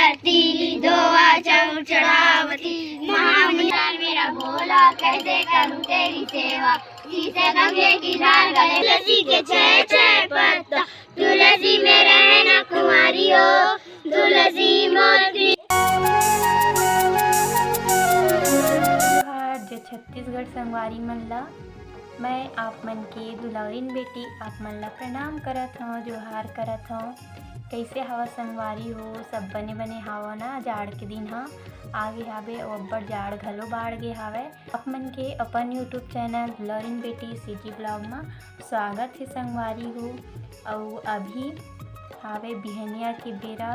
आरती दोआ चढ़ावती। महामंडल मेरा भोला कैसे करूं तेरी सेवा। शीशे गंगे की धार गले तुलसी के छह छह पत्ता। तुलसी में रहना कुंवारी हो तुलसी मोती। जो छत्तीसगढ़ संगवारी मन ला मैं आप मन के दुलारिन बेटी आप मन ला प्रणाम करत हूँ, जोहार करत हूँ। कैसे हवा संगवारी हो? सब बने बने हवा ना। जाड़ के दिन हा आगे हावे और अब्बड़ जाड़ घलो बाढ़ गे हावे। आप मन के अपन यूट्यूब चैनल दुलारिन बेटी सीजी ब्लॉग में स्वागत है संगवारी हो। और अभी हावे बिहनिया के बेरा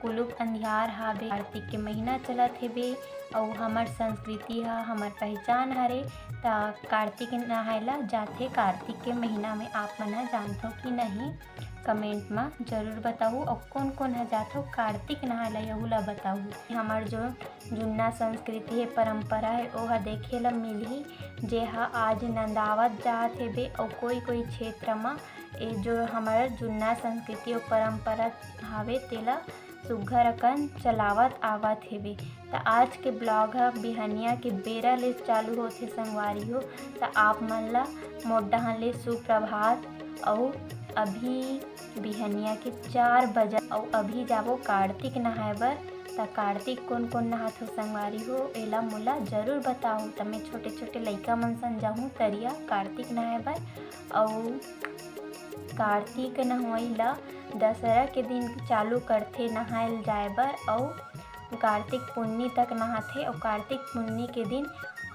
कुलुप अंधियार हावे। कार्तिक के महीना चलत हेबे और हमर संस्कृति है हमर पहचान हरे ता कार्तिक नहायला जाथे। कार्तिक के महीना में आप मन जानथो कि नहीं कमेंट में जरूर बताऊ। और कौन कौन है जाथो कार्तिक नहायला यहू ला बताऊ। हमर जो जुन्ना संस्कृति है परंपरा है ओह देखे ला मिलही जे हा आज नंदावत जात हेबे। और कोई कोई क्षेत्र में ये जो हमारा जुन्ना संस्कृति और परंपरा हावे तेला सुघर अकन चलावत आवत हेबे। तो आज के ब्लॉग है बिहनिया के बेरा ले चालू होथे संगवारी हो। तो आप मन ला मोर डहन ले सुप्रभात। और अभी बिहनिया के 4 बजे और अभी जाबो कार्तिक नहाए बर। तो कार्तिक कौन कौन नहात हो संगवारी हो एला मोला जरूर बताओ। तो मैं छोटे छोटे लइका मन सन जाहूँ तरिया कार्तिक नहाए बर। और कार्तिक नहाई ला दशहरा के दिन चालू करथे नहायल जाए बर। और कार्तिक पुन्नी तक नहाथे। और कार्तिक पुन्नी के दिन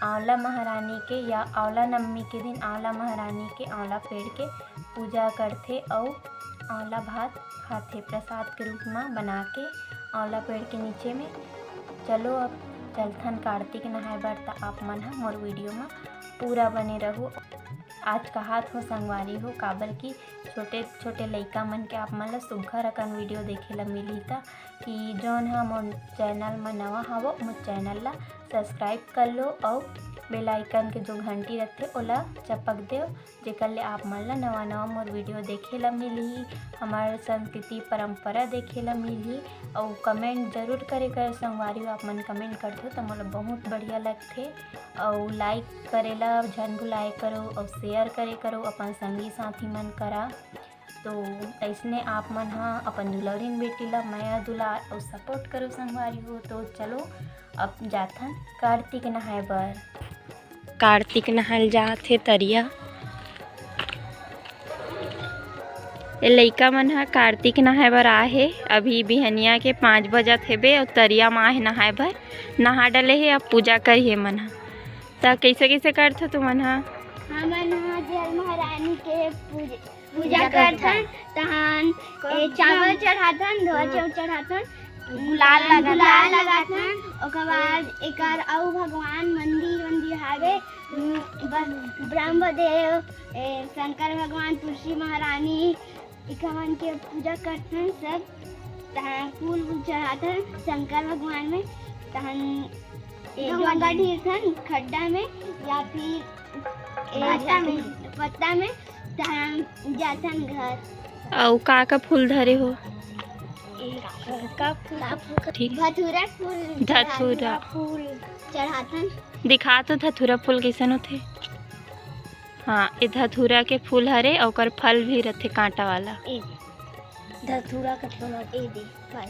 आंवला महारानी के या आंवला नवमी के दिन आंवला महारानी के आंवला पेड़ के पूजा करथे। और आंवला भात खाथे प्रसाद के रूप में बना के आंवला पेड़ के नीचे में। चलो अब चलथन कार्तिक नहाए बर। तो आप मन ह मोर वीडियो में पूरा बने रहो। आज कहात हो संगवारी हो काबर की छोटे छोटे लइका मन के आप मन ला सुघर अकन वीडियो देखे ला मिली था कि जौन हा मोर चैनल में नवा हवो मोर चैनल ला सब्सक्राइब कर लो। और बेल आइकन के जो घंटी रखते ओला चपक दो जेकर ले आप मन ला नवा नवा मोर वीडियो देखे ला मिलही। हमार संस्कृति परंपरा देखे ला मिलही। और कमेंट जरूर करे कर संगवारी आप मन कमेंट करते हो तो मोला बहुत बढ़िया लगथे। और लाइक करेला झन भुलाए करो और शेयर करे करो अपन संगी साथी मन करा। तो ऐसने आप मन हाँ अपन दुलारिन बेटी ला माया दुलार और सपोर्ट करो संगवारी हो। तो चलो अब जाथन कार्तिक नहाए बर। कार्तिक नहाल जाथे तरिया। ये लइका मन हा कार्तिक नहाए बर आए हे। अभी बिहनिया के 5 बजत हेबे और तरिया में आए नहाए बर। नहा डले हे अब पूजा करिए मन हा। तो कैसे कैसे करथो तू मन हा? हमन जल महारानी के पूजा करथन। तहन चावल चढ़ाथन धोआ चावल चढ़ाथन गुलाल लगाथन। ओकर बाद एकर अउ भगवान मंदिर हावे ब्रह्मदेव शंकर भगवान तुलसी महारानी इकमन के पूजा करथन सब। तहन फूल चढ़ाथन शंकर भगवान में। तहन गंगा ढीरथन खड्डा में या फिर पत्ता में। तहन जाथन घर। और का फूल धरे हो? धतूरा फूल चढ़ाथन। दिखा तो धतूरा फूल कैसन होथे? हाँ ये धतूरा के फूल हरे और ओकर फल भी रहते कांटा वाला। धतूरा का फूल ए दे फल।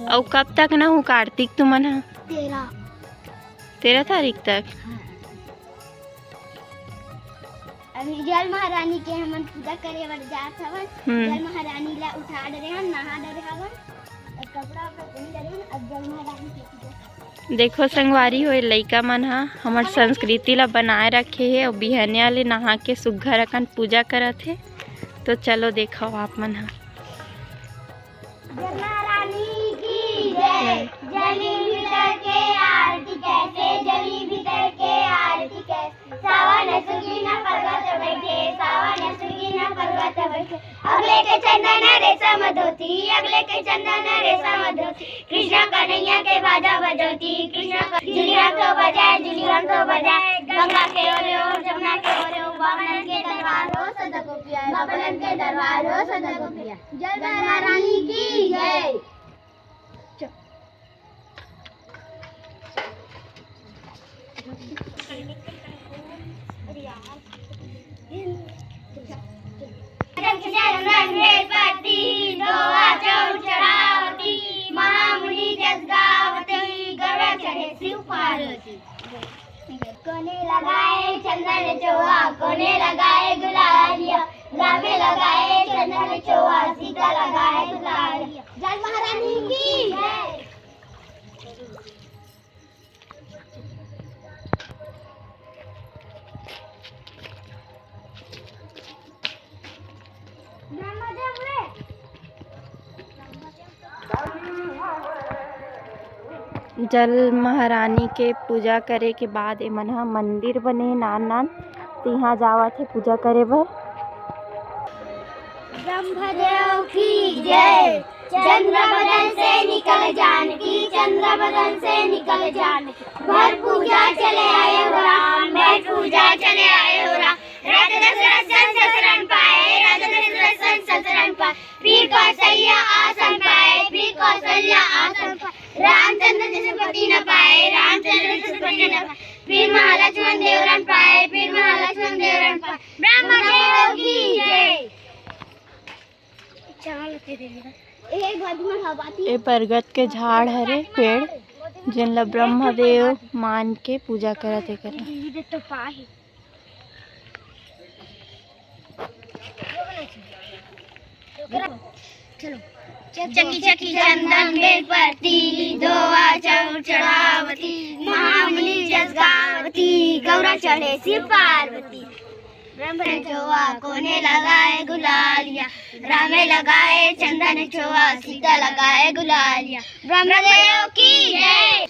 और कब तक ना हूँ कार्तिक तू मन हा? 13 तारीख तक। अभी जल महारानी के हमन पूजा करे बर जात हवन। जल महारानी ला उठा डरे हम नहा डरे हवन और कपड़ा पहन डरे अब जल महारानी के पूजा। देखो संगवारी हो लइका मन हा हमर संस्कृति ला बनाए रखे है और बिहनिया ले नहा के सुघर अकन पूजा करत है। तो चलो देखो आप मन हा। जल महारानी की जय। जली भीतर के आरती कैसे जली भीतर के आरती कैसे। सावन सुगीना पर्वत बैठे सावन सुगीना पर्वत बैठे। अगले के चंदन रेशम धोती अगले के चंदन रेशम धोती। कृष्ण कन्हैया के बाजा बजौती कृष्ण जुलिया तो बजाए गंगा के ओरे ओर जमुना के ओरे ओर बाबन के दरबार हो सदा गोपिया बाबन के दरबार हो सदा गोपिया। जल महारानी की जय। कोने लगाए चंदन चोआ, कोने लगाए गुलालिया, रामे लगाए चंदन चोआ, सीता लगाए गुलालिया। जय महारानी की जय। जल महारानी के पूजा करे के बाद एमन ह मंदिर बने नान नान तिहा जावत है पूजा करे बर। ब्रह्मदेव की जय। चंद्र बदन से निकल जानकी, चंद्र बदन से निकल जानकी, भर पूजा चले आए हो राम, भर पूजा चले आए हो राम। राजा दशरथ शरण पाए, राजा दशरथ शरण पाए, फिर कौशल्या आसन पाए, फिर कौशल्या आसन पाए। रामचंद्र जसपति न पाए, रामचंद्र जसपति न पाए, फिर महालक्ष्मण देवरन पाए, फिर महालक्ष्मण देवरन पाए। ब्रह्मदेव की जय। ए बरगद के झाड़ हरे पेड़ जिन ला ब्रह्मदेव मान के पूजा करत है करे। चकी चकी चंदन बेलपति, दोआ चढ़ावती, महामुनि जस गावती, गौरा चढ़े शिव पार्वती। ब्रह्म चोआ, कोने लगाए गुलालिया, रामे लगाए चंदन चोआ, सीता लगाए गुलालिया। ब्रह्मदेव की जय।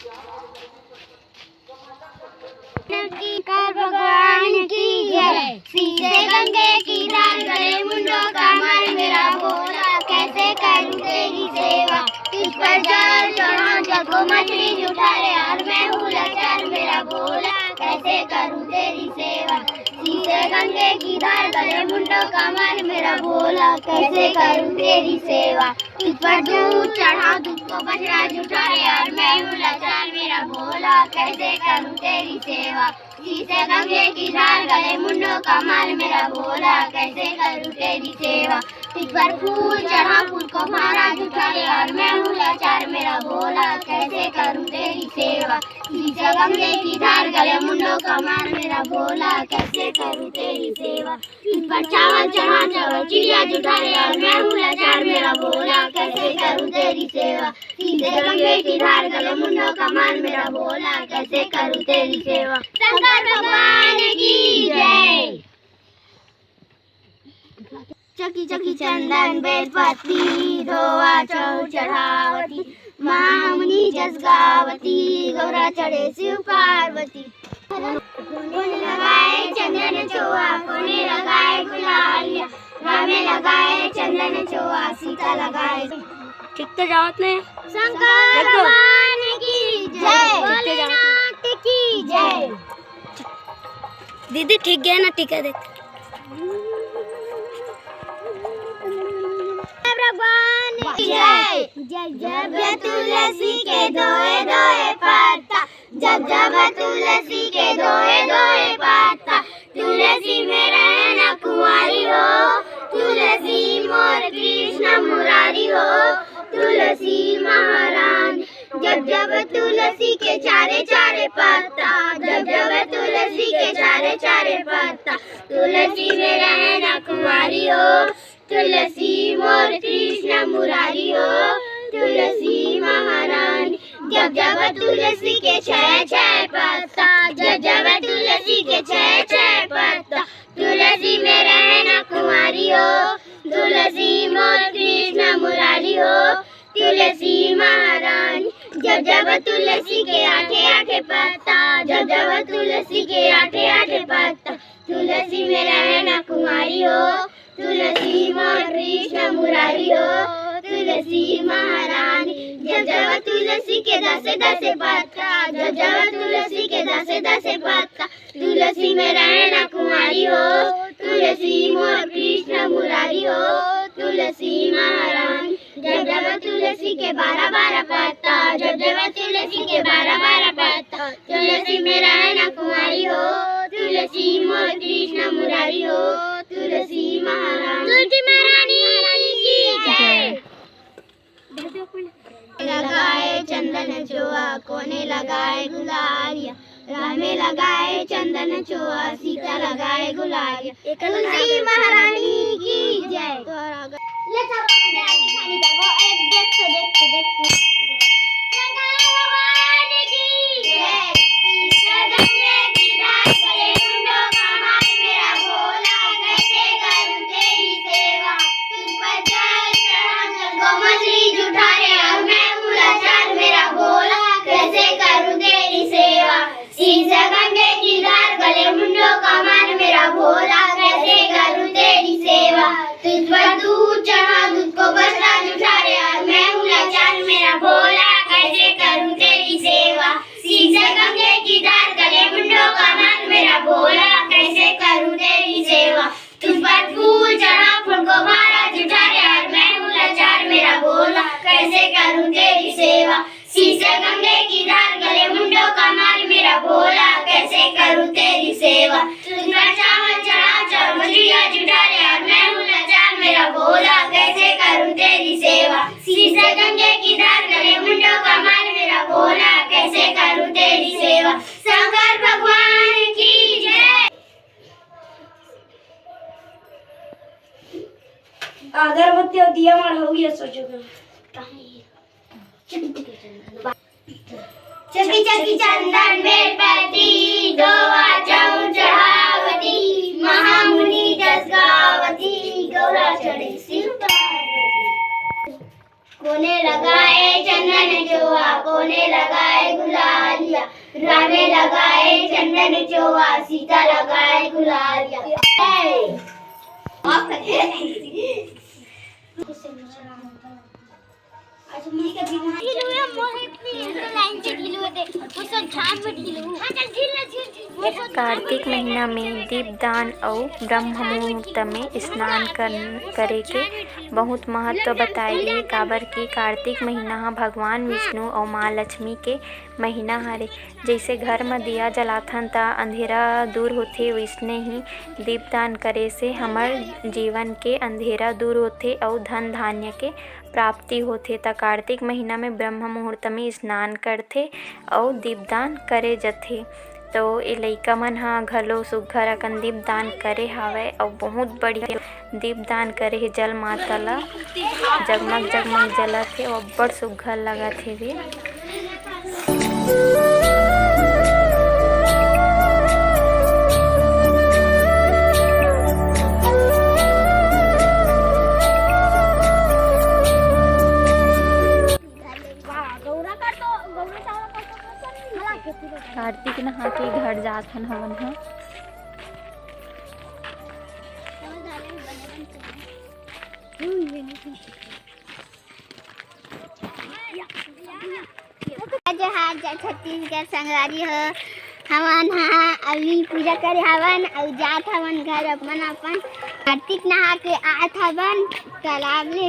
भगवान की जय। सीधे गंगे की धार गले मुंडों का मार मेरा भोला, कैसे करूं तेरी सेवा, तुझ पर जल चढ़ा जग को मछली उठा रे, और मैं हूँ लाचार मेरा भोला, कैसे करूं तेरी सेवा। सीधे गंगे की धार गले मुंडों का मार मेरा भोला, कैसे करूं तेरी सेवा, तुझ पर दूध चढ़ा दूध को बछड़ा जुटा रे, और मैं हूँ लाचार मेरा भोला, कैसे करूं तेरी सेवा। सीधे गंगे की धार गले मुंडों का मार मेरा भोला, कैसे करूं तेरी सेवा। तुझ पर फूल चढ़ा फूल को मारा जुटा रे, और मैं हूँ लाचार मेरा भोला, कैसे करूं तेरी सेवा। सीधे गंगे की धार गले मुंडों का मार मेरा भोला, कैसे करूं तेरी सेवा। तुझ पर चावल चढ़ा चावल चिड़िया जुटा रे, और मैं हूँ लाचार मेरा भोला, कैसे करूं तेरी सेवा। सीधे गंगे की धार गले मुंडों का मार मेरा भोला, कैसे करूं तेरी सेवा। शंकर भगवान की जय। चकी चकी चंदन बेलपति, धोआ चढ़ावती, महामुनि जस गावती, गौरा चढ़े शिव पार्वती। कोने लगाए चंदन चोआ, कोने लगाए गुलालिया, रामे लगाए चंदन चोआ, सीता लगाए। ठीक तो जावत नहीं। शंकर भगवान की जय। भोलेनाथ की जय। दीदी ठीक गया ना टीका देख। भगवान की जय। जब तुलसी के दोए दोए पत्ता, जब जब तुलसी के दोए दोए पत्ता, तुलसी में रहना कुंवारी हो, तुलसी मोर कृष्ण मुरारी हो, तुलसी महारानी। जब जब तुलसी के चारे चारे पत्ता, जब जब तुलसी के चारे चारे पत्ता, तुलसी में रहना कुंवारी हो, तुलसी मोर कृष्ण मुरारी हो, तुलसी महारानी। जब जब तुलसी के छह छह पत्ता, जब जब तुलसी के छह छह पत्ता, तुलसी में रहना कुंवारी हो, तुलसी मोर कृष्ण मुरारी हो, तुलसी महारानी। जब जब तुलसी के आठे आठे पत्ता, जब जब तुलसी के आठे आठे पत्ता, तुलसी में रहना कुंवारी हो, तुलसी मोर कृष्ण मुरारी हो, तुलसी महारानी। जब जब तुलसी के दसे दसे पत्ता, जब जब तुलसी के दसे दसे पत्ता, तुलसी में रहना कुंवारी हो, तुलसी मोर कृष्ण मुरारी हो, तुलसी महारानी। जब जब तुलसी के 12 पत्ता, जब जब तुलसी के 12 पत्ता, तुलसी में रहना कुंवारी हो, तुलसी मोर कृष्ण मुरारी हो, तुलसी महारानी। तुलसी महारानी की जय। लगाए चंदन चोआ, कोने लगाए गुलालिया, राह में लगाए चंदन चोआ, सीता लगाए गुलाल। तुलसी महारानी की जय। ले चलो मैं आगे खाने जाओ। एक देख तो गंगा भवानी की जय। गंगे की धार करे मुंडो का माल मेरा भोला, कैसे करूं तेरी सेवा, तुझ पर जल चढ़ा को मछली जुठा रे, और मैं हूँ लाचार मेरा भोला, कैसे करूं तेरी सेवा। शीशा गंगे की धार गले मुंडो का मान मेरा भोला, कैसे करूं तेरी सेवा। तुझ पर दूध चढ़ा दूध को बसरा जुठा रे, और मैं हूँ लाचार मेरा भोला, कैसे करूं तेरी सेवा। शीशा गंगे की धार गले मुंडो का मान मेरा भोला, कैसे करूं तेरी सेवा। तुझ पर फूल चढ़ा फूल को मारा जुठा रे, और मैं हूँ लाचार मेरा भोला, कैसे करूं तेरी सेवा। शीशा गंगे की धार गले मुंडो का माल मेरा भोला, कैसे करूं तेरी सेवा। तुझ पर चावल चढ़ा चावल मछलियां जुठा रे, और मैं हूँ लाचार मेरा भोला, कैसे करूं तेरी सेवा। शीशा गंगे की धार गले मुंडो का माल मेरा भोला, कैसे करूं तेरी सेवा। शंकर भगवान की जय। अगरबत्ती और दिया मार हो गया सोचो। चकी चकी चंदन बेलपति, दोवा चौर चढ़ावती, महामुनि जस गावती, गौरा चढ़े सिर पार्वती। कोने लगाए चंदन चोआ, कोने लगाए गुलालिया, राह में लगाए चंदन चोआ, सीता लगाए गुलालिया। कार्तिक महीना में दीपदान और ब्रह्म मुहूर्त में स्नान करे के बहुत महत्व बताए गए। काबर की कार्तिक महीना हा भगवान विष्णु और माँ लक्ष्मी के महीना हरे। जैसे घर में दिया जलाथन ता अंधेरा दूर होथे, वैसने ही दीपदान करे से हमर जीवन के अंधेरा दूर होथे और धन धान्य के प्राप्ति होथे। त कार्तिक महीना में ब्रह्म मुहूर्त में स्नान करथे और दीपदान करे जथे। तो ए लइका मन ह घलो सुग्घर अकन दीपदान करे हावय और बहुत बढ़िया दीपदान करे हे। जल माता ला जगमग जगमग जलत हे और बड़ सुग्घर लगत हे वे। कार्तिक नहा के घर जाथन हवन ह। छत्तीसगढ़ संगवारी हो हवन हा अभी पूजा करे हवन और जात हवन घर अपन कार्तिक नहा के आत हवन तालाब ले।